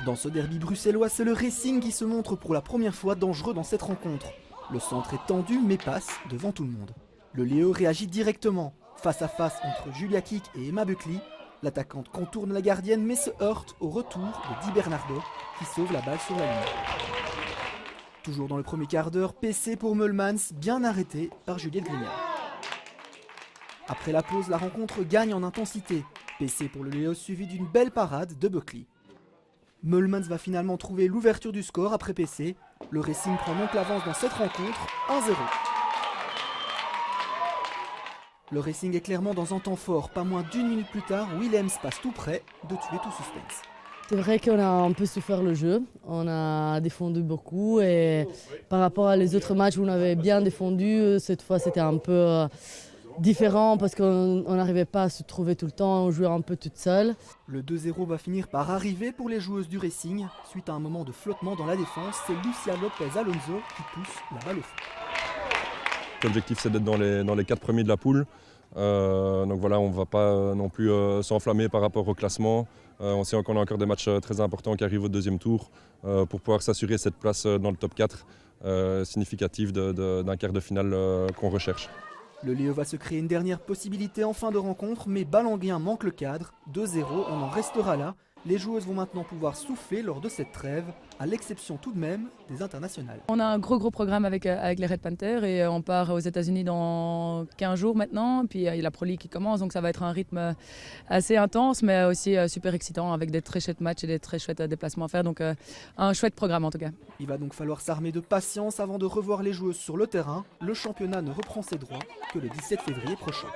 Dans ce derby bruxellois, c'est le Racing qui se montre pour la première fois dangereux dans cette rencontre. Le centre est tendu mais passe devant tout le monde. Le Léo réagit directement. Face à face entre Julia Kick et Emma Buckley, l'attaquante contourne la gardienne mais se heurte au retour de Di Bernardo qui sauve la balle sur la ligne. Toujours dans le premier quart d'heure, PC pour Meulemans, bien arrêté par Juliette Grignard. Après la pause, la rencontre gagne en intensité. PC pour le Léo suivi d'une belle parade de Buckley. Meulemans va finalement trouver l'ouverture du score après PC. Le Racing prend donc l'avance dans cette rencontre, 1-0. Le Racing est clairement dans un temps fort. Pas moins d'une minute plus tard, Willems passe tout près de tuer tout suspense. C'est vrai qu'on a un peu souffert le jeu. On a défendu beaucoup et par rapport à les autres matchs où on avait bien défendu, cette fois c'était un peu différent parce qu'on n'arrivait pas à se trouver tout le temps, on jouait un peu toute seule. Le 2-0 va finir par arriver pour les joueuses du Racing. Suite à un moment de flottement dans la défense, c'est Lucia Lopez Alonso qui pousse la balle au fond. L'objectif c'est d'être dans les 4 premiers de la poule. Donc voilà, on ne va pas non plus s'enflammer par rapport au classement. On sait qu'on a encore des matchs très importants qui arrivent au deuxième tour pour pouvoir s'assurer cette place dans le top 4 significative d'un quart de finale qu'on recherche. Le Léo va se créer une dernière possibilité en fin de rencontre, mais Balanguien manque le cadre. 2-0, on en restera là. Les joueuses vont maintenant pouvoir souffler lors de cette trêve, à l'exception tout de même des internationales. On a un gros programme avec les Red Panthers et on part aux États-Unis dans 15 jours maintenant. Puis il y a la Pro League qui commence, donc ça va être un rythme assez intense, mais aussi super excitant avec des très chouettes matchs et des très chouettes déplacements à faire. Donc un chouette programme en tout cas. Il va donc falloir s'armer de patience avant de revoir les joueuses sur le terrain. Le championnat ne reprend ses droits que le 17 février prochain.